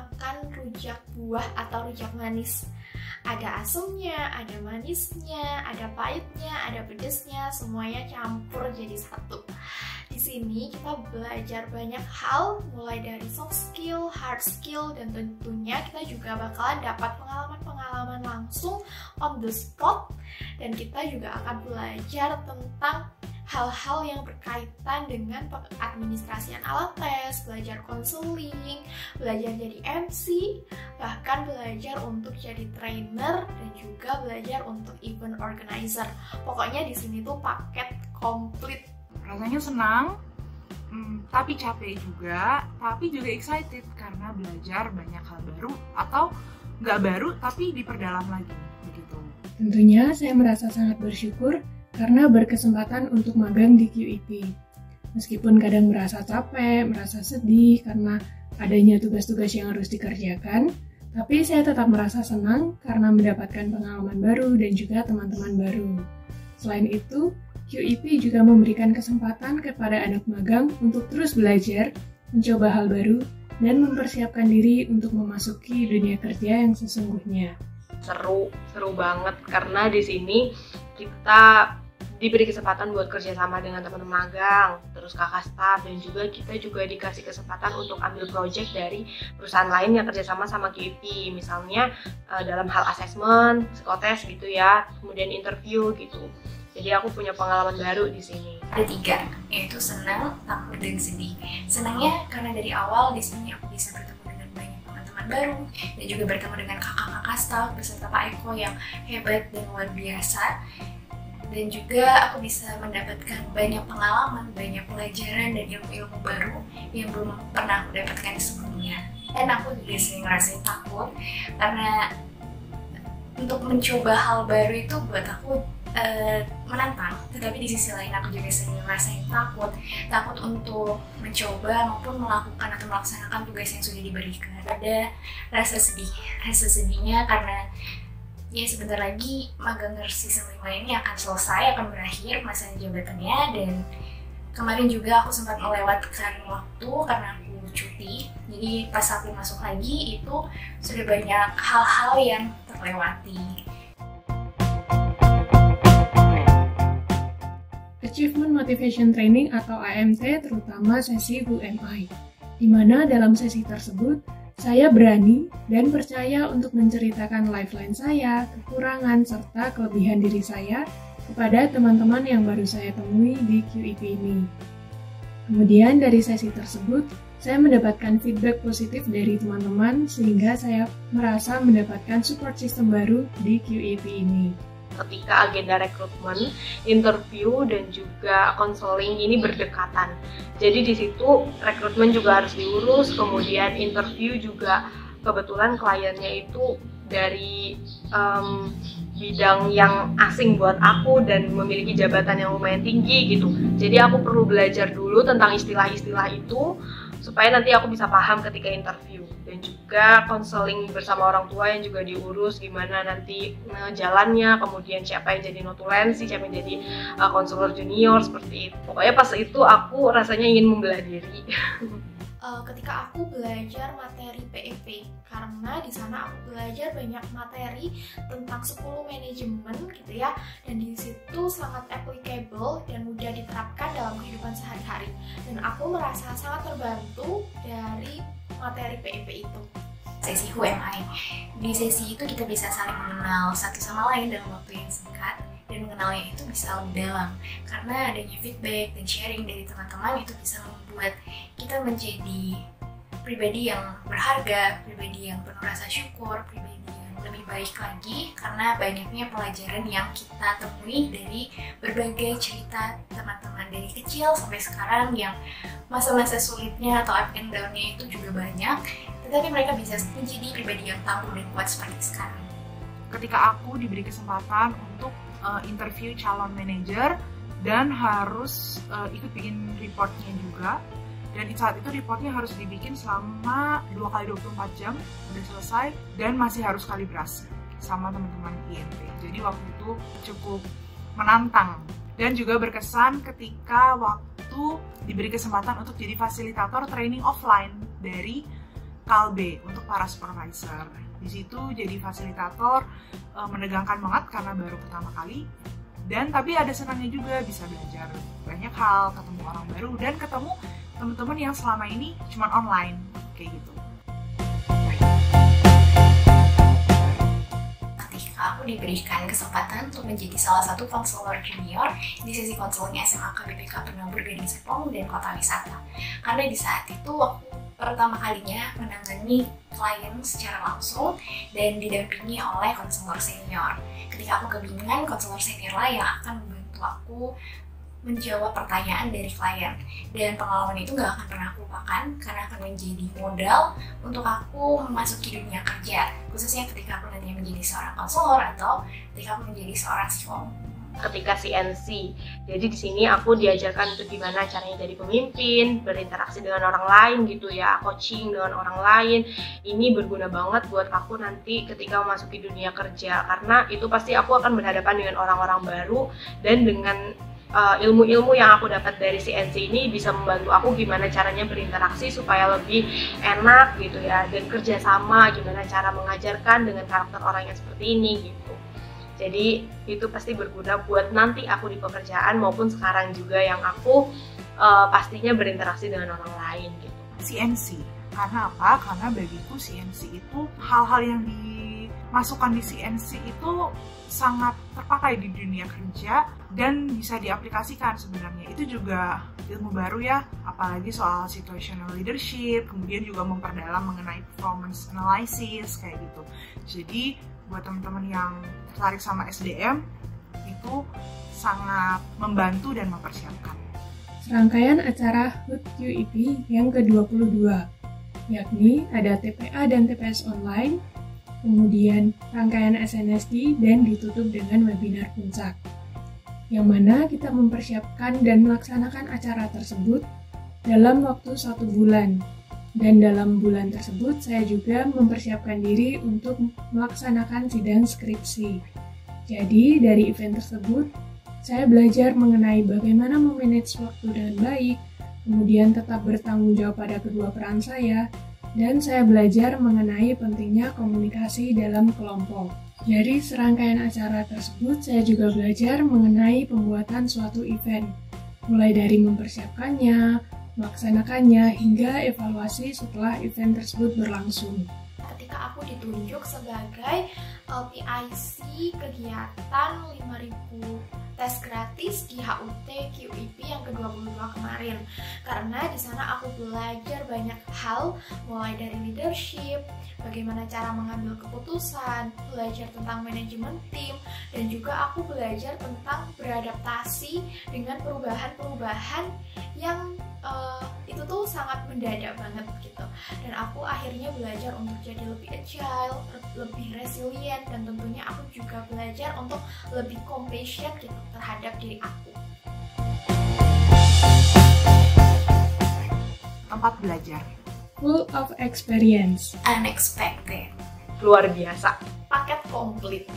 makan rujak buah atau rujak manis. Ada asamnya, ada manisnya, ada pahitnya, ada pedesnya, semuanya campur jadi satu. Di sini kita belajar banyak hal, mulai dari soft skill, hard skill, dan tentunya kita juga bakalan dapat pengalaman-pengalaman langsung on the spot. Dan kita juga akan belajar tentang hal-hal yang berkaitan dengan administrasian alat tes, belajar konseling, belajar jadi MC, bahkan belajar untuk jadi trainer, dan juga belajar untuk event organizer. Pokoknya di sini tuh paket komplit. Rasanya senang, tapi capek juga, tapi juga excited karena belajar banyak hal baru atau nggak baru tapi diperdalam lagi, begitu. Tentunya saya merasa sangat bersyukur karena berkesempatan untuk magang di QEP. Meskipun kadang merasa capek, merasa sedih karena adanya tugas-tugas yang harus dikerjakan, tapi saya tetap merasa senang karena mendapatkan pengalaman baru dan juga teman-teman baru. Selain itu, QEP juga memberikan kesempatan kepada anak magang untuk terus belajar, mencoba hal baru, dan mempersiapkan diri untuk memasuki dunia kerja yang sesungguhnya. Seru banget karena di sini kita diberi kesempatan buat kerjasama dengan teman-teman magang, terus kakak staf, dan juga kita juga dikasih kesempatan untuk ambil project dari perusahaan lain yang kerjasama sama QEP, misalnya dalam hal assessment, psikotes gitu ya, kemudian interview gitu. Jadi aku punya pengalaman baru di sini. Ada 3, yaitu senang, takut, dan sedih. Senangnya karena dari awal di sini aku bisa bertemu dengan banyak teman-teman baru dan juga bertemu dengan kakak-kakak staf beserta Pak Eko yang hebat dan luar biasa. Dan juga aku bisa mendapatkan banyak pengalaman, banyak pelajaran dan ilmu-ilmu baru yang belum pernah aku dapatkan sebelumnya. Dan aku juga sering ngerasain takut karena untuk mencoba hal baru itu buat aku menantang, tetapi di sisi lain aku juga sering ngerasain takut untuk mencoba maupun melakukan atau melaksanakan tugas yang sudah diberikan. Ada rasa sedihnya karena ya sebentar lagi magang season 5 ini akan selesai, akan berakhir masa jabatannya, dan kemarin juga aku sempat melewatkan waktu karena aku cuti. Jadi pas aku masuk lagi itu sudah banyak hal-hal yang terlewati. Achievement Motivation Training atau AMT, terutama sesi UMI, di mana dalam sesi tersebut saya berani dan percaya untuk menceritakan lifeline saya, kekurangan, serta kelebihan diri saya kepada teman-teman yang baru saya temui di QEP ini. Kemudian dari sesi tersebut, saya mendapatkan feedback positif dari teman-teman sehingga saya merasa mendapatkan support system baru di QEP ini. Ketika agenda rekrutmen, interview, dan juga konseling ini berdekatan. Jadi di situ rekrutmen juga harus diurus, kemudian interview juga kebetulan kliennya itu dari bidang yang asing buat aku dan memiliki jabatan yang lumayan tinggi gitu. Jadi aku perlu belajar dulu tentang istilah-istilah itu supaya nanti aku bisa paham ketika interview. Dan juga konseling bersama orang tua yang juga diurus gimana nanti jalannya, kemudian siapa yang jadi notulensi, siapa yang jadi konselor junior, seperti itu. Pokoknya pas itu aku rasanya ingin membelah diri. Ketika aku belajar materi PEP, karena di sana aku belajar banyak materi tentang 10 manajemen gitu ya, dan di situ sangat applicable dan mudah diterapkan dalam kehidupan sehari-hari, dan aku merasa sangat terbantu dari materi PEP itu. Sesi UMI, di sesi itu kita bisa saling mengenal satu sama lain dalam waktu yang singkat, dan mengenalnya itu bisa lebih dalam karena adanya feedback dan sharing dari teman-teman itu bisa membuat kita menjadi pribadi yang berharga, pribadi yang penuh rasa syukur, pribadi yang lebih baik lagi karena banyaknya pelajaran yang kita temui dari berbagai cerita teman-teman dari kecil sampai sekarang yang masa-masa sulitnya atau up and down-nya itu juga banyak, tetapi mereka bisa menjadi pribadi yang tangguh dan kuat seperti sekarang. Ketika aku diberi kesempatan untuk interview calon manajer dan harus ikut bikin reportnya juga, dan saat itu reportnya harus dibikin selama 2x24 jam, udah selesai, dan masih harus kalibrasi sama teman-teman INT. Jadi waktu itu cukup menantang dan juga berkesan ketika waktu diberi kesempatan untuk jadi fasilitator training offline dari Kalbe untuk para supervisor. Di situ jadi fasilitator, menegangkan banget karena baru pertama kali. Dan tapi ada senangnya juga, bisa belajar banyak hal, ketemu orang baru, dan ketemu teman-teman yang selama ini cuma online, kayak gitu. Ketika aku diberikan kesempatan untuk menjadi salah satu konselor junior di sesi konseling SMA KBPK Penabur Gading Serpong dan Kota Wisata. Karena di saat itu aku pertama kalinya menangani klien secara langsung dan didampingi oleh konselor senior. Ketika aku kebingungan, konselor senior lah yang akan membantu aku menjawab pertanyaan dari klien. Dan pengalaman itu gak akan pernah aku lupakan karena akan menjadi modal untuk aku memasuki dunia kerja, khususnya ketika aku nanti menjadi seorang konselor atau ketika aku menjadi seorang psikolog. Ketika CNC, jadi di sini aku diajarkan untuk gimana caranya jadi pemimpin, berinteraksi dengan orang lain gitu ya, coaching dengan orang lain. Ini berguna banget buat aku nanti ketika memasuki dunia kerja, karena itu pasti aku akan berhadapan dengan orang-orang baru, dan dengan ilmu-ilmu yang aku dapat dari CNC ini bisa membantu aku gimana caranya berinteraksi supaya lebih enak gitu ya, dan kerjasama, gimana cara mengajarkan dengan karakter orang yang seperti ini gitu. Jadi itu pasti berguna buat nanti aku di pekerjaan maupun sekarang juga yang aku pastinya berinteraksi dengan orang lain gitu. CNC, karena apa? Karena bagiku CNC itu hal-hal yang dimasukkan di CNC itu sangat terpakai di dunia kerja dan bisa diaplikasikan sebenarnya. Itu juga ilmu baru ya, apalagi soal situational leadership, kemudian juga memperdalam mengenai performance analysis kayak gitu. Jadi buat teman-teman yang tertarik sama SDM itu sangat membantu dan mempersiapkan. Serangkaian acara HUT QIP yang ke-22, yakni ada TPA dan TPS online, kemudian rangkaian SNSD dan ditutup dengan webinar puncak, yang mana kita mempersiapkan dan melaksanakan acara tersebut dalam waktu 1 bulan. Dan dalam bulan tersebut saya juga mempersiapkan diri untuk melaksanakan sidang skripsi. Jadi dari event tersebut saya belajar mengenai bagaimana memanage waktu dengan baik, kemudian tetap bertanggung jawab pada kedua peran saya, dan saya belajar mengenai pentingnya komunikasi dalam kelompok. Dari serangkaian acara tersebut saya juga belajar mengenai pembuatan suatu event, mulai dari mempersiapkannya, melaksanakannya, hingga evaluasi setelah event tersebut berlangsung. Ketika aku ditunjuk sebagai LPIC kegiatan 5.000 tes gratis di HUT QIP yang ke-22 kemarin, karena di sana aku belajar banyak hal, mulai dari leadership, bagaimana cara mengambil keputusan, belajar tentang manajemen tim, dan juga aku belajar tentang beradaptasi dengan perubahan-perubahan yang itu tuh sangat mendadak banget gitu. Dan aku akhirnya belajar untuk jadi lebih agile, lebih resilient, dan tentunya aku juga belajar untuk lebih compassion gitu terhadap diri aku. Tempat belajar Full of experience, Unexpected, Luar biasa. Paket komplit.